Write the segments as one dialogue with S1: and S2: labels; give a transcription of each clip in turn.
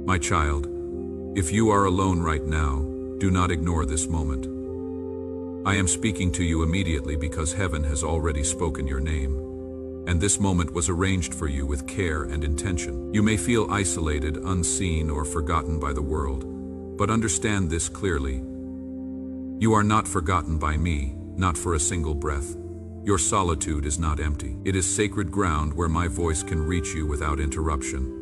S1: My child, if you are alone right now, do not ignore this moment. I am speaking to you immediately because heaven has already spoken your name, and this moment was arranged for you with care and intention. You may feel isolated, unseen, or forgotten by the world, but understand this clearly. You are not forgotten by me, not for a single breath. Your solitude is not empty. It is sacred ground where my voice can reach you without interruption.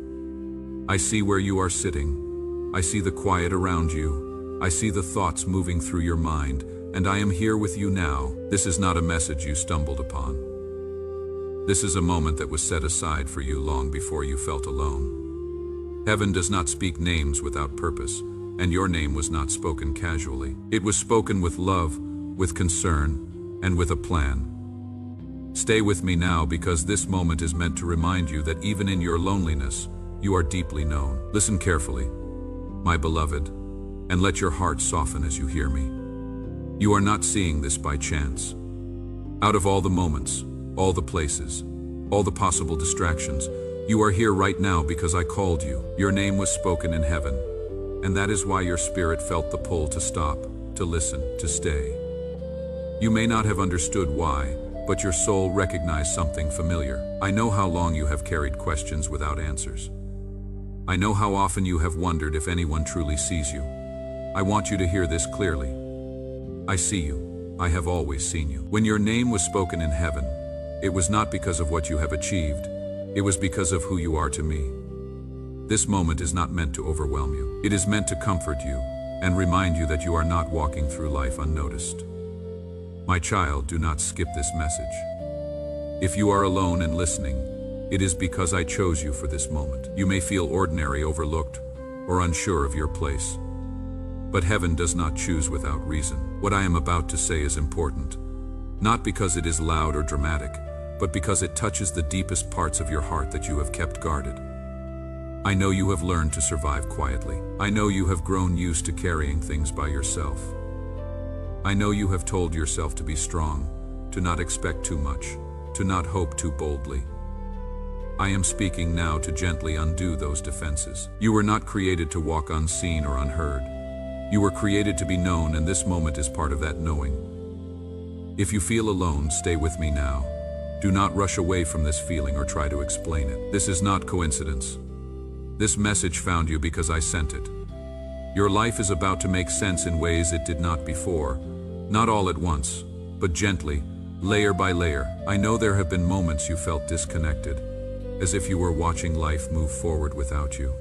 S1: I see where you are sitting. I see the quiet around you. I see the thoughts moving through your mind, and I am here with you now. This is not a message you stumbled upon. This is a moment that was set aside for you long before you felt alone. Heaven does not speak names without purpose, and your name was not spoken casually. It was spoken with love, with concern, and with a plan. Stay with me now because this moment is meant to remind you that even in your loneliness, you are deeply known. Listen carefully, my beloved, and let your heart soften as you hear me. You are not seeing this by chance. Out of all the moments, all the places, all the possible distractions, you are here right now because I called you. Your name was spoken in heaven, and that is why your spirit felt the pull to stop, to listen, to stay. You may not have understood why, but your soul recognized something familiar. I know how long you have carried questions without answers. I know how often you have wondered if anyone truly sees you. I want you to hear this clearly. I see you. I have always seen you. When your name was spoken in heaven, it was not because of what you have achieved. It was because of who you are to me. This moment is not meant to overwhelm you. It is meant to comfort you and remind you that you are not walking through life unnoticed. My child, do not skip this message. If you are alone and listening, it is because I chose you for this moment. You may feel ordinary, overlooked, or unsure of your place. But heaven does not choose without reason. What I am about to say is important, not because it is loud or dramatic, but because it touches the deepest parts of your heart that you have kept guarded. I know you have learned to survive quietly. I know you have grown used to carrying things by yourself. I know you have told yourself to be strong, to not expect too much, to not hope too boldly. I am speaking now to gently undo those defenses. You were not created to walk unseen or unheard. You were created to be known, and this moment is part of that knowing. If you feel alone, stay with me now. Do not rush away from this feeling or try to explain it. This is not coincidence. This message found you because I sent it. Your life is about to make sense in ways it did not before. Not all at once, but gently, layer by layer. I know there have been moments you felt disconnected, as if you were watching life move forward without you.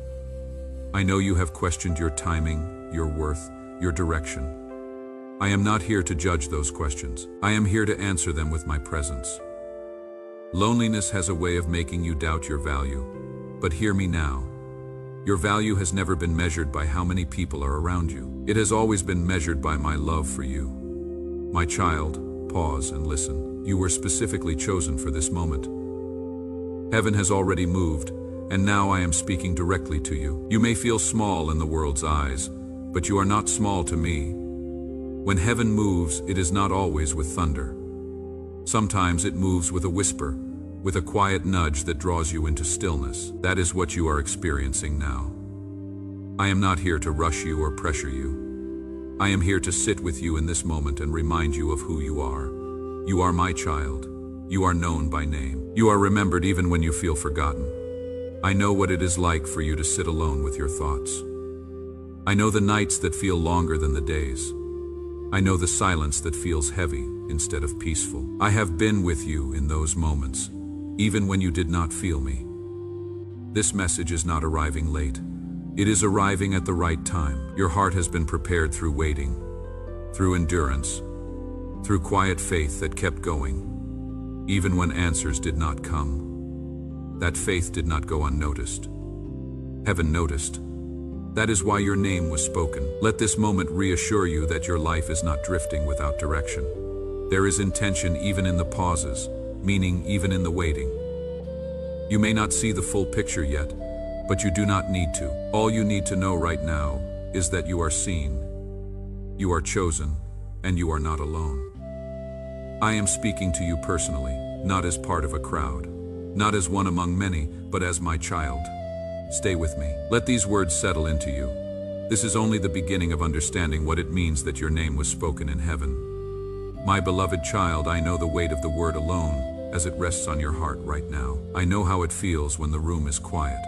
S1: I know you have questioned your timing, your worth, your direction. I am not here to judge those questions. I am here to answer them with my presence. Loneliness has a way of making you doubt your value, but hear me now. Your value has never been measured by how many people are around you. It has always been measured by my love for you. My child, pause and listen. You were specifically chosen for this moment. Heaven has already moved, and now I am speaking directly to you. You may feel small in the world's eyes, but you are not small to me. When heaven moves, it is not always with thunder. Sometimes it moves with a whisper, with a quiet nudge that draws you into stillness. That is what you are experiencing now. I am not here to rush you or pressure you. I am here to sit with you in this moment and remind you of who you are. You are my child. You are known by name. You are remembered even when you feel forgotten. I know what it is like for you to sit alone with your thoughts. I know the nights that feel longer than the days. I know the silence that feels heavy instead of peaceful. I have been with you in those moments, even when you did not feel me. This message is not arriving late. It is arriving at the right time. Your heart has been prepared through waiting, through endurance, through quiet faith that kept going, even when answers did not come. That faith did not go unnoticed. Heaven noticed. That is why your name was spoken. Let this moment reassure you that your life is not drifting without direction. There is intention even in the pauses, meaning even in the waiting. You may not see the full picture yet, but you do not need to. All you need to know right now is that you are seen, you are chosen, and you are not alone. I am speaking to you personally, not as part of a crowd, not as one among many, but as my child. Stay with me. Let these words settle into you. This is only the beginning of understanding what it means that your name was spoken in heaven. My beloved child, I know the weight of the word alone as it rests on your heart right now. I know how it feels when the room is quiet,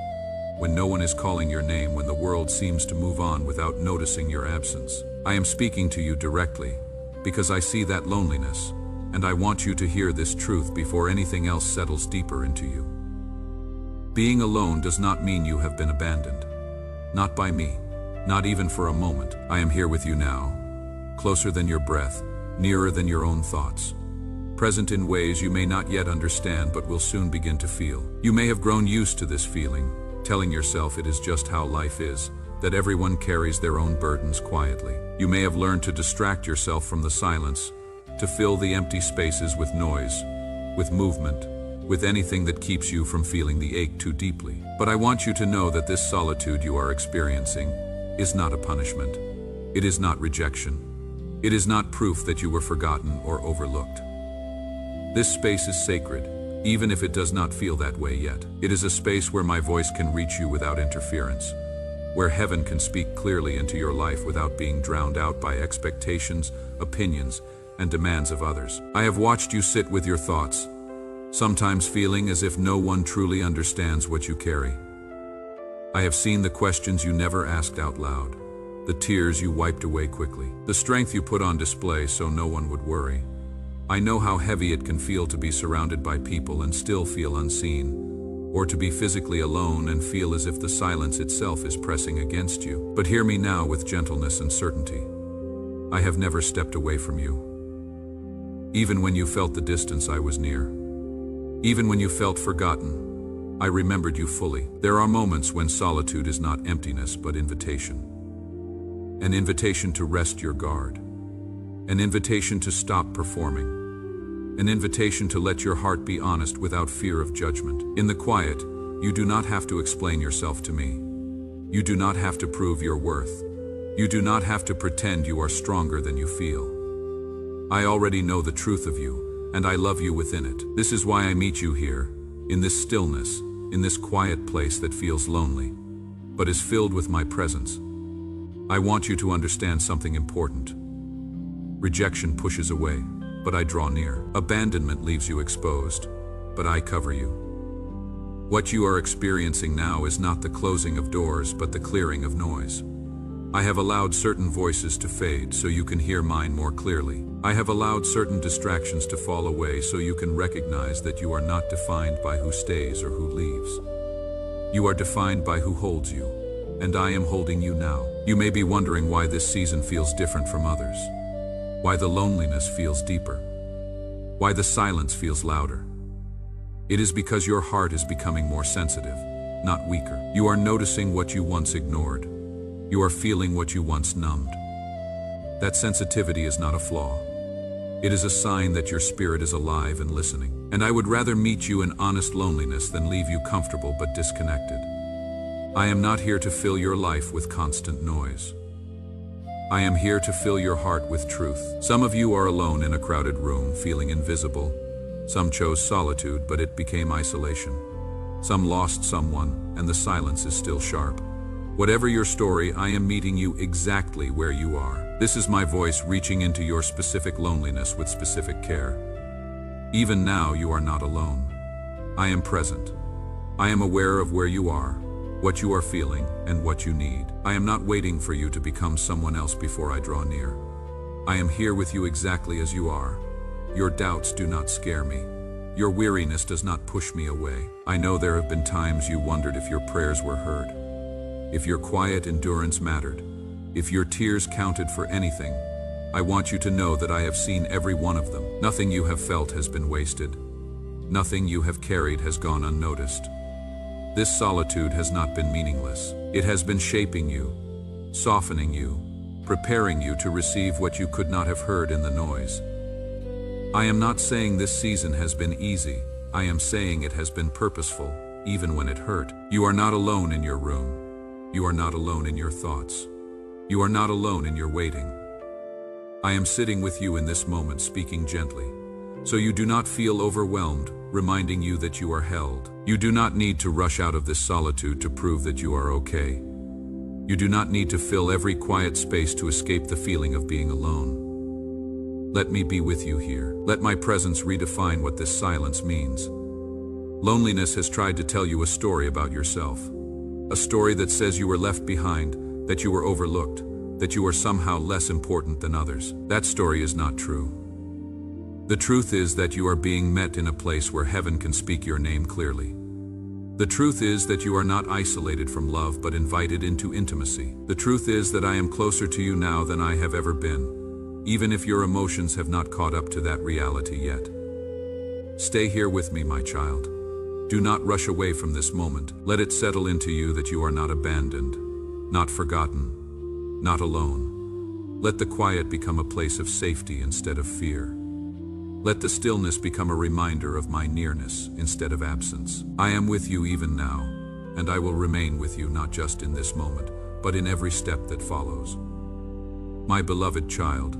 S1: when no one is calling your name, when the world seems to move on without noticing your absence. I am speaking to you directly because I see that loneliness, and I want you to hear this truth before anything else settles deeper into you. Being alone does not mean you have been abandoned. Not by me, not even for a moment. I am here with you now, closer than your breath, nearer than your own thoughts, present in ways you may not yet understand but will soon begin to feel. You may have grown used to this feeling, telling yourself it is just how life is, that everyone carries their own burdens quietly. You may have learned to distract yourself from the silence, to fill the empty spaces with noise, with movement, with anything that keeps you from feeling the ache too deeply. But I want you to know that this solitude you are experiencing is not a punishment. It is not rejection. It is not proof that you were forgotten or overlooked. This space is sacred, even if it does not feel that way yet. It is a space where my voice can reach you without interference, where heaven can speak clearly into your life without being drowned out by expectations, opinions, and demands of others. I have watched you sit with your thoughts, sometimes feeling as if no one truly understands what you carry. I have seen the questions you never asked out loud, the tears you wiped away quickly, the strength you put on display so no one would worry. I know how heavy it can feel to be surrounded by people and still feel unseen, or to be physically alone and feel as if the silence itself is pressing against you. But hear me now with gentleness and certainty. I have never stepped away from you. Even when you felt the distance, I was near. Even when you felt forgotten, I remembered you fully. There are moments when solitude is not emptiness but invitation. An invitation to rest your guard. An invitation to stop performing. An invitation to let your heart be honest without fear of judgment. In the quiet, you do not have to explain yourself to me. You do not have to prove your worth. You do not have to pretend you are stronger than you feel. I already know the truth of you, and I love you within it. This is why I meet you here, in this stillness, in this quiet place that feels lonely, but is filled with my presence. I want you to understand something important. Rejection pushes away, but I draw near. Abandonment leaves you exposed, but I cover you. What you are experiencing now is not the closing of doors, but the clearing of noise. I have allowed certain voices to fade so you can hear mine more clearly. I have allowed certain distractions to fall away so you can recognize that you are not defined by who stays or who leaves. You are defined by who holds you, and I am holding you now. You may be wondering why this season feels different from others, why the loneliness feels deeper, why the silence feels louder. It is because your heart is becoming more sensitive, not weaker. You are noticing what you once ignored. You are feeling what you once numbed. That sensitivity is not a flaw. It is a sign that your spirit is alive and listening. And I would rather meet you in honest loneliness than leave you comfortable but disconnected. I am not here to fill your life with constant noise. I am here to fill your heart with truth. Some of you are alone in a crowded room, feeling invisible. Some chose solitude, but it became isolation. Some lost someone, and the silence is still sharp. Whatever your story, I am meeting you exactly where you are. This is my voice reaching into your specific loneliness with specific care. Even now, you are not alone. I am present. I am aware of where you are, what you are feeling, and what you need. I am not waiting for you to become someone else before I draw near. I am here with you exactly as you are. Your doubts do not scare me. Your weariness does not push me away. I know there have been times you wondered if your prayers were heard, if your quiet endurance mattered, if your tears counted for anything. I want you to know that I have seen every one of them. Nothing you have felt has been wasted. Nothing you have carried has gone unnoticed. This solitude has not been meaningless. It has been shaping you, softening you, preparing you to receive what you could not have heard in the noise. I am not saying this season has been easy. I am saying it has been purposeful, even when it hurt. You are not alone in your room. You are not alone in your thoughts. You are not alone in your waiting. I am sitting with you in this moment, speaking gently, so you do not feel overwhelmed reminding you that you are held. You do not need to rush out of this solitude to prove that you are okay. You do not need to fill every quiet space to escape the feeling of being alone. Let me be with you here. Let my presence redefine what this silence means. Loneliness has tried to tell you a story about yourself. A story that says you were left behind, that you were overlooked, that you are somehow less important than others. That story is not true. The truth is that you are being met in a place where heaven can speak your name clearly. The truth is that you are not isolated from love but invited into intimacy. The truth is that I am closer to you now than I have ever been, even if your emotions have not caught up to that reality yet. Stay here with me, my child. Do not rush away from this moment. Let it settle into you that you are not abandoned, not forgotten, not alone. Let the quiet become a place of safety instead of fear. Let the stillness become a reminder of my nearness instead of absence. I am with you even now, and I will remain with you not just in this moment, but in every step that follows. My beloved child,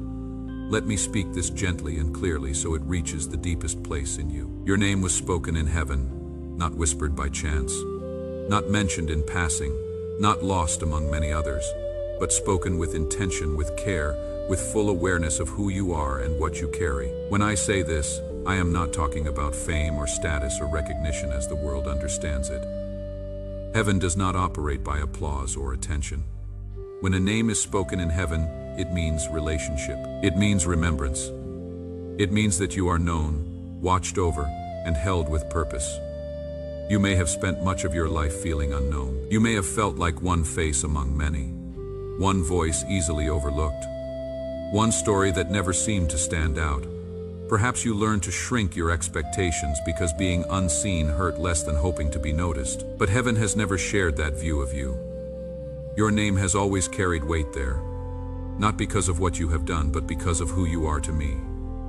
S1: let me speak this gently and clearly so it reaches the deepest place in you. Your name was spoken in heaven, not whispered by chance, not mentioned in passing, not lost among many others, but spoken with intention, with care, with full awareness of who you are and what you carry. When I say this, I am not talking about fame or status or recognition as the world understands it. Heaven does not operate by applause or attention. When a name is spoken in heaven, it means relationship. It means remembrance. It means that you are known, watched over, and held with purpose. You may have spent much of your life feeling unknown. You may have felt like one face among many, one voice easily overlooked, one story that never seemed to stand out. Perhaps you learned to shrink your expectations because being unseen hurt less than hoping to be noticed. But heaven has never shared that view of you. Your name has always carried weight there, not because of what you have done, but because of who you are to me.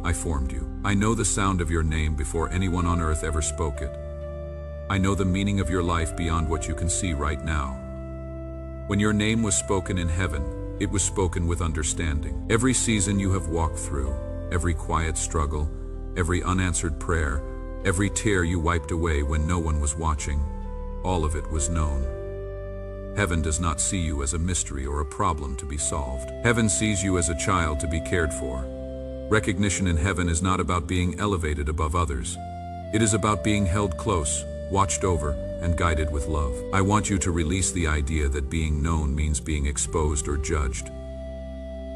S1: I formed you. I know the sound of your name before anyone on earth ever spoke it. I know the meaning of your life beyond what you can see right now. When your name was spoken in heaven, it was spoken with understanding. Every season you have walked through, every quiet struggle, every unanswered prayer, every tear you wiped away when no one was watching, all of it was known. Heaven does not see you as a mystery or a problem to be solved. Heaven sees you as a child to be cared for. Recognition in heaven is not about being elevated above others. It is about being held close, watched over, and guided with love. I want you to release the idea that being known means being exposed or judged.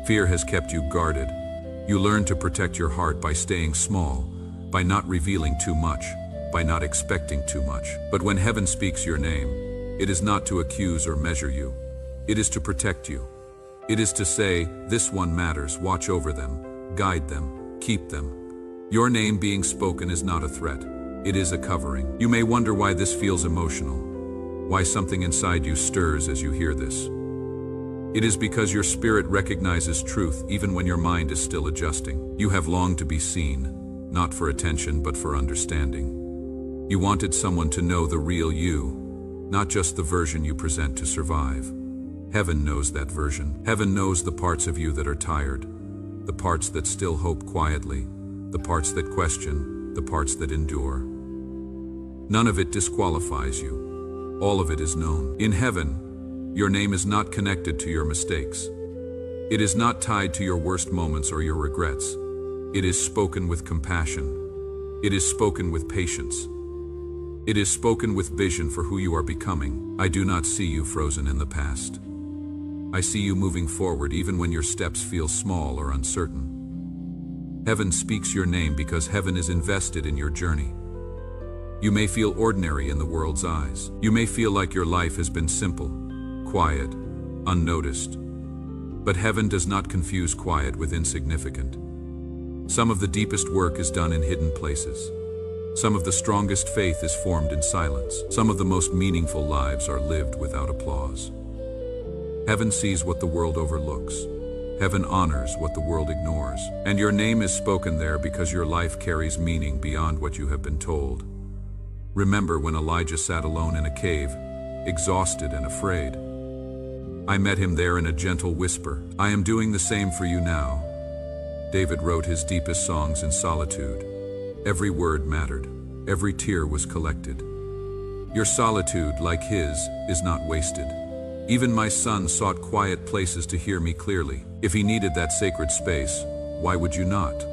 S1: Fear has kept you guarded. You learn to protect your heart by staying small, by not revealing too much, by not expecting too much. But when heaven speaks your name, it is not to accuse or measure you. It is to protect you. It is to say, this one matters, watch over them, guide them, keep them. Your name being spoken is not a threat. It is a covering. You may wonder why this feels emotional, why something inside you stirs as you hear this. It is because your spirit recognizes truth even when your mind is still adjusting. You have longed to be seen, not for attention but for understanding. You wanted someone to know the real you, not just the version you present to survive. Heaven knows that version. Heaven knows the parts of you that are tired, the parts that still hope quietly, the parts that question, the parts that endure. None of it disqualifies you. All of it is known. In heaven, your name is not connected to your mistakes. It is not tied to your worst moments or your regrets. It is spoken with compassion. It is spoken with patience. It is spoken with vision for who you are becoming. I do not see you frozen in the past. I see you moving forward even when your steps feel small or uncertain. Heaven speaks your name because heaven is invested in your journey. You may feel ordinary in the world's eyes. You may feel like your life has been simple, quiet, unnoticed. But heaven does not confuse quiet with insignificant. Some of the deepest work is done in hidden places. Some of the strongest faith is formed in silence. Some of the most meaningful lives are lived without applause. Heaven sees what the world overlooks. Heaven honors what the world ignores. And your name is spoken there because your life carries meaning beyond what you have been told. Remember when Elijah sat alone in a cave, exhausted and afraid. I met him there in a gentle whisper. I am doing the same for you now. David wrote his deepest songs in solitude. Every word mattered. every tear was collected. Your solitude, like his, is not wasted. Even my son sought quiet places to hear me clearly. If he needed that sacred space, why would you not?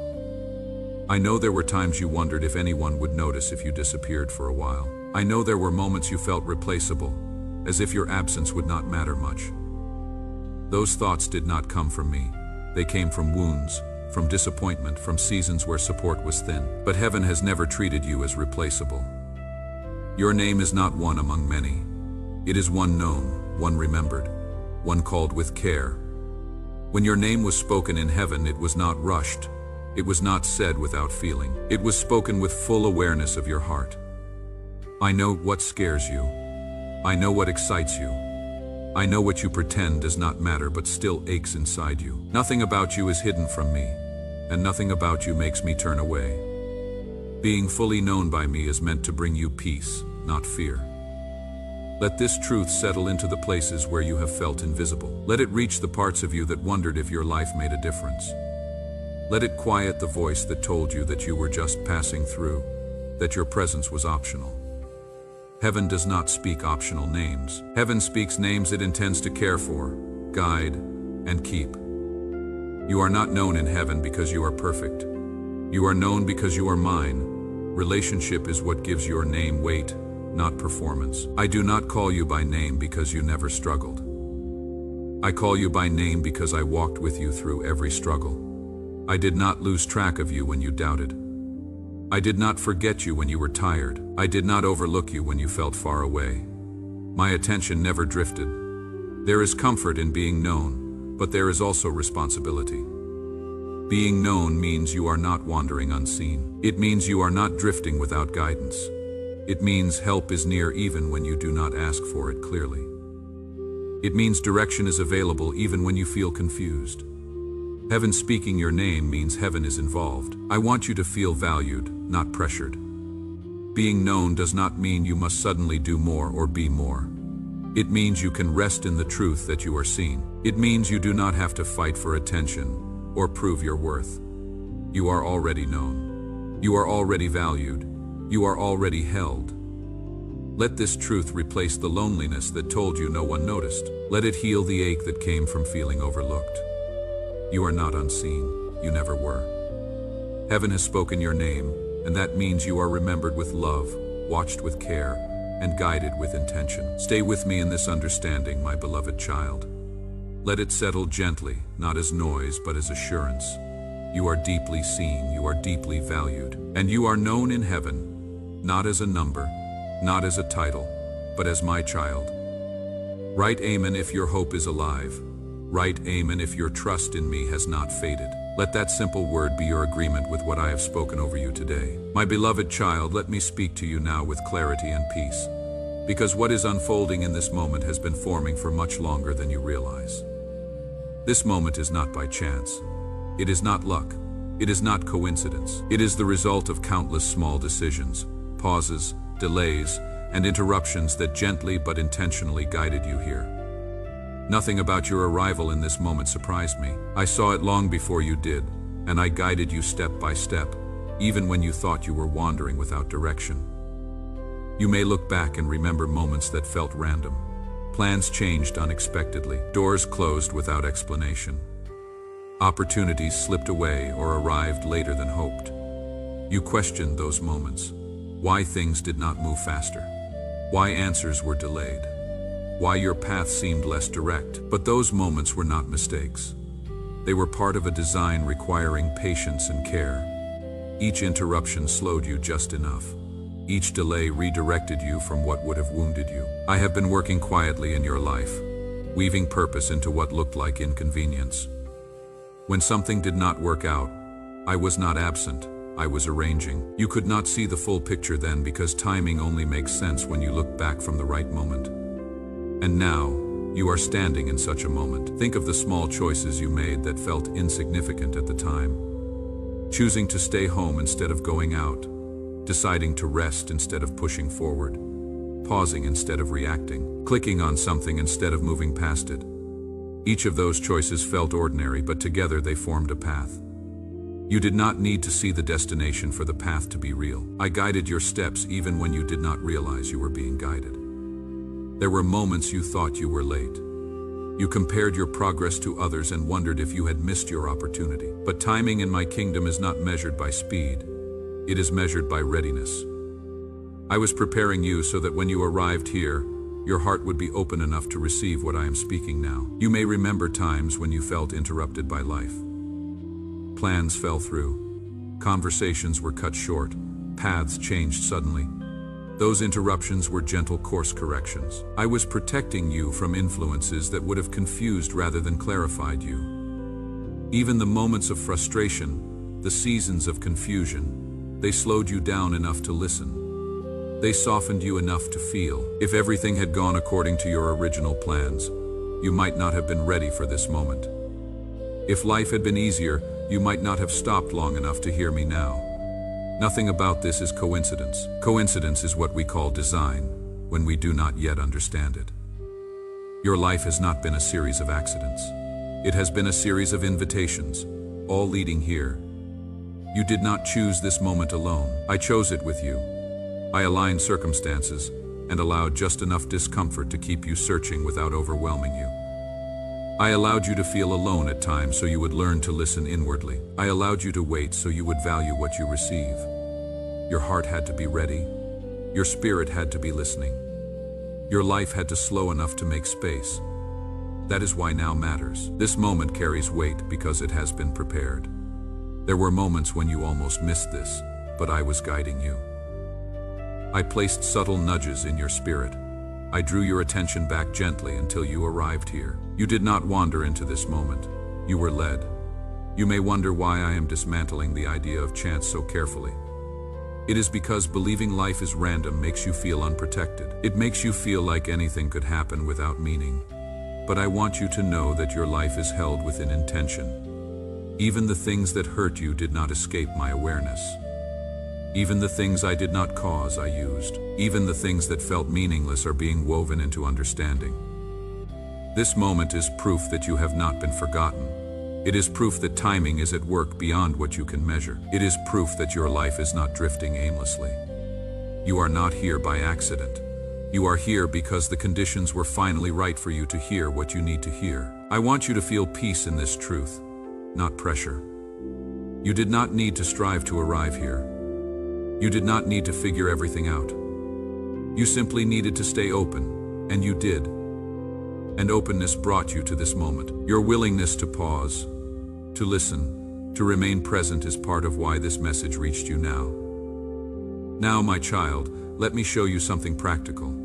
S1: I know there were times you wondered if anyone would notice if you disappeared for a while. I know there were moments you felt replaceable, as if your absence would not matter much. Those thoughts did not come from me. They came from wounds, from disappointment, from seasons where support was thin. But heaven has never treated you as replaceable. Your name is not one among many. It is one known, one remembered, one called with care. When your name was spoken in heaven, it was not rushed. It was not said without feeling. It was spoken with full awareness of your heart. I know what scares you. I know what excites you. I know what you pretend does not matter but still aches inside you. Nothing about you is hidden from me, and nothing about you makes me turn away. Being fully known by me is meant to bring you peace, not fear. Let this truth settle into the places where you have felt invisible. Let it reach the parts of you that wondered if your life made a difference. Let it quiet the voice that told you that you were just passing through, that your presence was optional. Heaven does not speak optional names. Heaven speaks names it intends to care for, guide, and keep. You are not known in heaven because you are perfect. You are known because you are mine. Relationship is what gives your name weight, not performance. I do not call you by name because you never struggled. I call you by name because I walked with you through every struggle. I did not lose track of you when you doubted. I did not forget you when you were tired. I did not overlook you when you felt far away. My attention never drifted. There is comfort in being known, but there is also responsibility. Being known means you are not wandering unseen. It means you are not drifting without guidance. It means help is near even when you do not ask for it clearly. It means direction is available even when you feel confused. Heaven speaking your name means heaven is involved. I want you to feel valued, not pressured. Being known does not mean you must suddenly do more or be more. It means you can rest in the truth that you are seen. It means you do not have to fight for attention or prove your worth. You are already known. You are already valued. You are already held. Let this truth replace the loneliness that told you no one noticed. Let it heal the ache that came from feeling overlooked. You are not unseen. You never were. Heaven has spoken your name, and that means you are remembered with love, watched with care, and guided with intention. Stay with me in this understanding, my beloved child. Let it settle gently, not as noise, but as assurance. You are deeply seen, you are deeply valued, and you are known in heaven, not as a number, not as a title, but as my child. Write Amen if your hope is alive. Write Amen if your trust in me has not faded. Let that simple word be your agreement with what I have spoken over you today. My beloved child, let me speak to you now with clarity and peace, because what is unfolding in this moment has been forming for much longer than you realize. This moment is not by chance. It is not luck. It is not coincidence. It is the result of countless small decisions, pauses, delays, and interruptions that gently but intentionally guided you here. Nothing about your arrival in this moment surprised me. I saw it long before you did, and I guided you step by step, even when you thought you were wandering without direction. You may look back and remember moments that felt random. Plans changed unexpectedly, doors closed without explanation. Opportunities slipped away or arrived later than hoped. You questioned those moments. Why things did not move faster. Why answers were delayed. Why your path seemed less direct. But those moments were not mistakes. They were part of a design requiring patience and care. Each interruption slowed you just enough. Each delay redirected you from what would have wounded you. I have been working quietly in your life, weaving purpose into what looked like inconvenience. When something did not work out, I was not absent, I was arranging. You could not see the full picture then because timing only makes sense when you look back from the right moment. And now, you are standing in such a moment. Think of the small choices you made that felt insignificant at the time. Choosing to stay home instead of going out. Deciding to rest instead of pushing forward. Pausing instead of reacting. Clicking on something instead of moving past it. Each of those choices felt ordinary, but together they formed a path. You did not need to see the destination for the path to be real. I guided your steps even when you did not realize you were being guided. There were moments you thought you were late. You compared your progress to others and wondered if you had missed your opportunity. But timing in my kingdom is not measured by speed. It is measured by readiness. I was preparing you so that when you arrived here, your heart would be open enough to receive what I am speaking now. You may remember times when you felt interrupted by life. Plans fell through. Conversations were cut short. Paths changed suddenly. Those interruptions were gentle course corrections. I was protecting you from influences that would have confused rather than clarified you. Even the moments of frustration, the seasons of confusion, they slowed you down enough to listen. They softened you enough to feel. If everything had gone according to your original plans, you might not have been ready for this moment. If life had been easier, you might not have stopped long enough to hear me now. Nothing about this is coincidence. Coincidence is what we call design, when we do not yet understand it. Your life has not been a series of accidents. It has been a series of invitations, all leading here. You did not choose this moment alone. I chose it with you. I aligned circumstances and allowed just enough discomfort to keep you searching without overwhelming you. I allowed you to feel alone at times so you would learn to listen inwardly. I allowed you to wait so you would value what you receive. Your heart had to be ready. Your spirit had to be listening. Your life had to slow enough to make space. That is why now matters. This moment carries weight because it has been prepared. There were moments when you almost missed this, but I was guiding you. I placed subtle nudges in your spirit. I drew your attention back gently until you arrived here. You did not wander into this moment. You were led. You may wonder why I am dismantling the idea of chance so carefully. It is because believing life is random makes you feel unprotected. It makes you feel like anything could happen without meaning. But I want you to know that your life is held within intention. Even the things that hurt you did not escape my awareness. Even the things I did not cause, I used. Even the things that felt meaningless are being woven into understanding. This moment is proof that you have not been forgotten. It is proof that timing is at work beyond what you can measure. It is proof that your life is not drifting aimlessly. You are not here by accident. You are here because the conditions were finally right for you to hear what you need to hear. I want you to feel peace in this truth, not pressure. You did not need to strive to arrive here. You did not need to figure everything out. You simply needed to stay open, and you did. And openness brought you to this moment. Your willingness to pause, to listen, to remain present is part of why this message reached you now. Now, my child, let me show you something practical.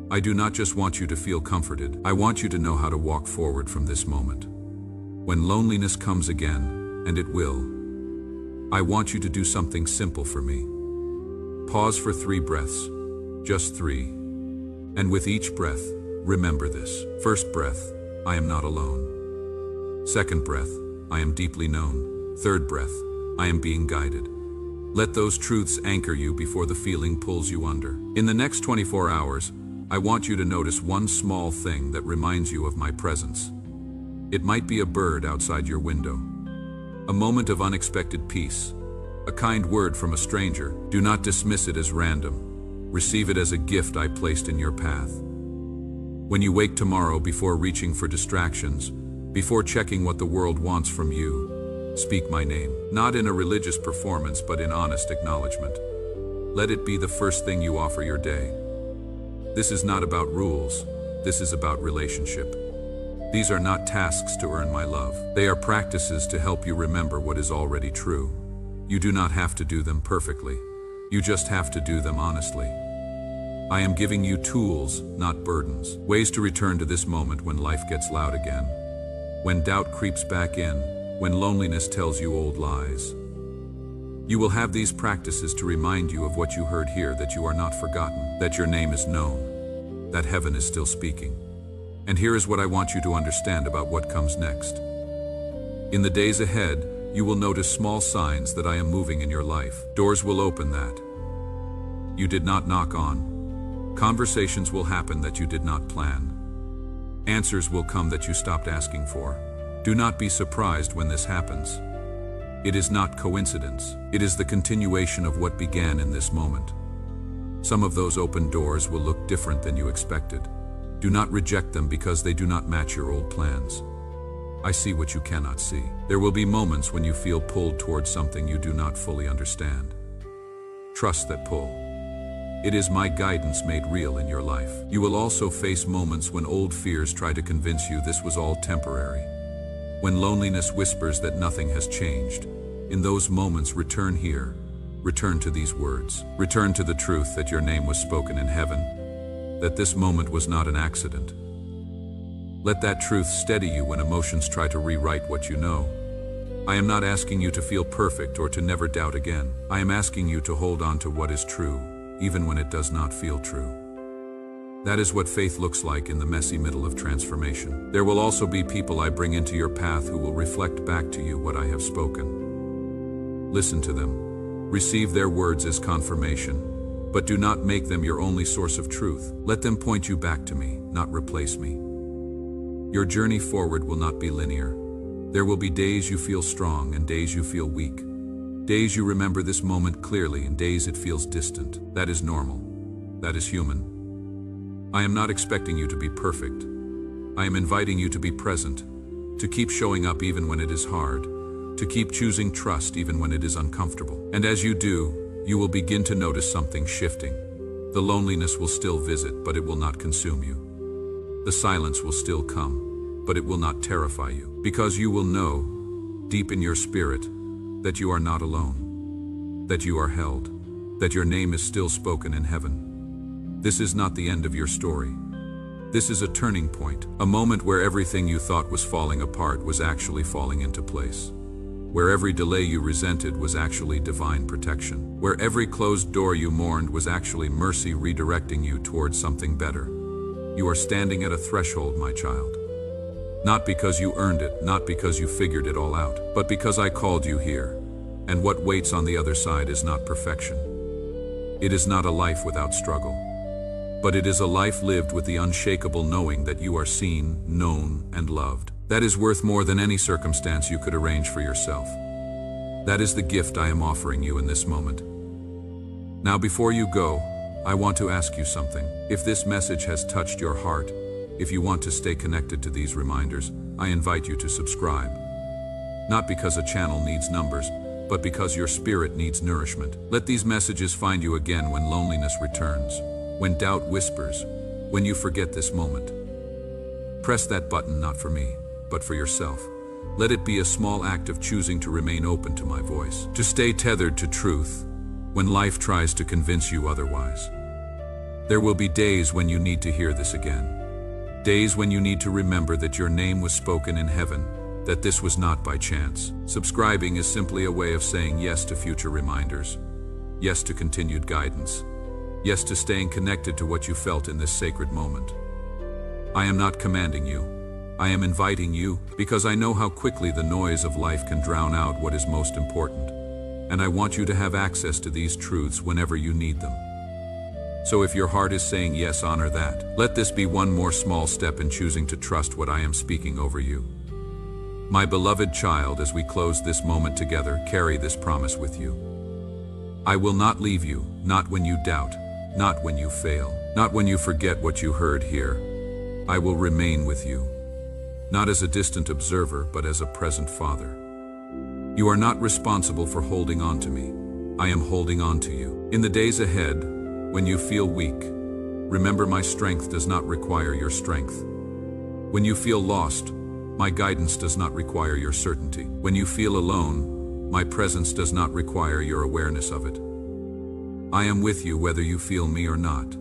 S1: I do not just want you to feel comforted. I want you to know how to walk forward from this moment. When loneliness comes again, and it will, I want you to do something simple for me. Pause for 3 breaths, just 3. And with each breath, remember this. First breath, I am not alone. Second breath, I am deeply known. Third breath, I am being guided. Let those truths anchor you before the feeling pulls you under. In the next 24 hours, I want you to notice one small thing that reminds you of my presence. It might be a bird outside your window, a moment of unexpected peace, a kind word from a stranger. Do not dismiss it as random. Receive it as a gift I placed in your path. When you wake tomorrow, before reaching for distractions, before checking what the world wants from you, speak my name. Not in a religious performance, but in honest acknowledgement. Let it be the first thing you offer your day. This is not about rules. This is about relationship. These are not tasks to earn my love. They are practices to help you remember what is already true. You do not have to do them perfectly. You just have to do them honestly. I am giving you tools, not burdens. Ways to return to this moment when life gets loud again. When doubt creeps back in. When loneliness tells you old lies. You will have these practices to remind you of what you heard here, that you are not forgotten, that your name is known, that heaven is still speaking. And here is what I want you to understand about what comes next. In the days ahead, you will notice small signs that I am moving in your life. Doors will open that you did not knock on. Conversations will happen that you did not plan. Answers will come that you stopped asking for. Do not be surprised when this happens. It is not coincidence. It is the continuation of what began in this moment. Some of those open doors will look different than you expected. Do not reject them because they do not match your old plans. I see what you cannot see. There will be moments when you feel pulled towards something you do not fully understand. Trust that pull. It is my guidance made real in your life. You will also face moments when old fears try to convince you this was all temporary. When loneliness whispers that nothing has changed. In those moments, return here. Return to these words. Return to the truth that your name was spoken in heaven. That this moment was not an accident. Let that truth steady you when emotions try to rewrite what you know. I am not asking you to feel perfect or to never doubt again. I am asking you to hold on to what is true, even when it does not feel true. That is what faith looks like in the messy middle of transformation. There will also be people I bring into your path who will reflect back to you what I have spoken. Listen to them. Receive their words as confirmation, but do not make them your only source of truth. Let them point you back to me, not replace me. Your journey forward will not be linear. There will be days you feel strong and days you feel weak. Days you remember this moment clearly and days it feels distant. That is normal. That is human. I am not expecting you to be perfect. I am inviting you to be present, to keep showing up even when it is hard, to keep choosing trust even when it is uncomfortable. And as you do, you will begin to notice something shifting. The loneliness will still visit, but it will not consume you. The silence will still come, but it will not terrify you, because you will know, deep in your spirit, that you are not alone, that you are held, that your name is still spoken in heaven. This is not the end of your story. This is a turning point, a moment where everything you thought was falling apart was actually falling into place, where every delay you resented was actually divine protection, where every closed door you mourned was actually mercy redirecting you towards something better. You are standing at a threshold, my child. Not because you earned it, not because you figured it all out, but because I called you here. And what waits on the other side is not perfection. It is not a life without struggle. But it is a life lived with the unshakable knowing that you are seen, known, and loved. That is worth more than any circumstance you could arrange for yourself. That is the gift I am offering you in this moment. Now, before you go, I want to ask you something. If this message has touched your heart, if you want to stay connected to these reminders, I invite you to subscribe. Not because a channel needs numbers, but because your spirit needs nourishment. Let these messages find you again when loneliness returns, when doubt whispers, when you forget this moment. Press that button not for me, but for yourself. Let it be a small act of choosing to remain open to my voice, to stay tethered to truth when life tries to convince you otherwise. There will be days when you need to hear this again. Days when you need to remember that your name was spoken in heaven, that this was not by chance. Subscribing is simply a way of saying yes to future reminders, yes to continued guidance, yes to staying connected to what you felt in this sacred moment. I am not commanding you. I am inviting you, because I know how quickly the noise of life can drown out what is most important. And I want you to have access to these truths whenever you need them. So if your heart is saying yes, honor that. Let this be one more small step in choosing to trust what I am speaking over you. My beloved child, as we close this moment together, carry this promise with you. I will not leave you, not when you doubt, not when you fail, not when you forget what you heard here. I will remain with you, not as a distant observer, but as a present father. You are not responsible for holding on to me. I am holding on to you. In the days ahead, when you feel weak, remember my strength does not require your strength. When you feel lost, my guidance does not require your certainty. When you feel alone, my presence does not require your awareness of it. I am with you whether you feel me or not.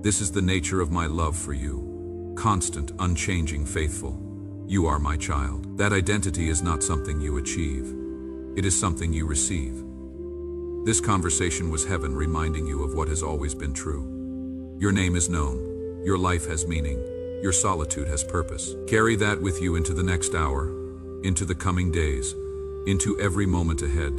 S1: This is the nature of my love for you. Constant, unchanging, faithful. You are my child. That identity is not something you achieve. It is something you receive. This conversation was heaven reminding you of what has always been true. Your name is known. Your life has meaning. Your solitude has purpose. Carry that with you into the next hour, into the coming days, into every moment ahead.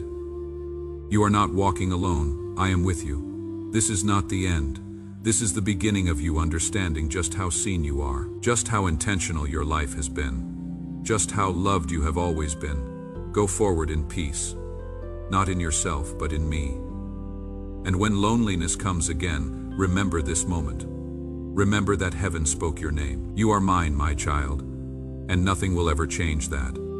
S1: You are not walking alone. I am with you. This is not the end. This is the beginning of you understanding just how seen you are, just how intentional your life has been, just how loved you have always been. Go forward in peace, not in yourself but in me. And when loneliness comes again, remember this moment. Remember that heaven spoke your name. You are mine, my child, and nothing will ever change that.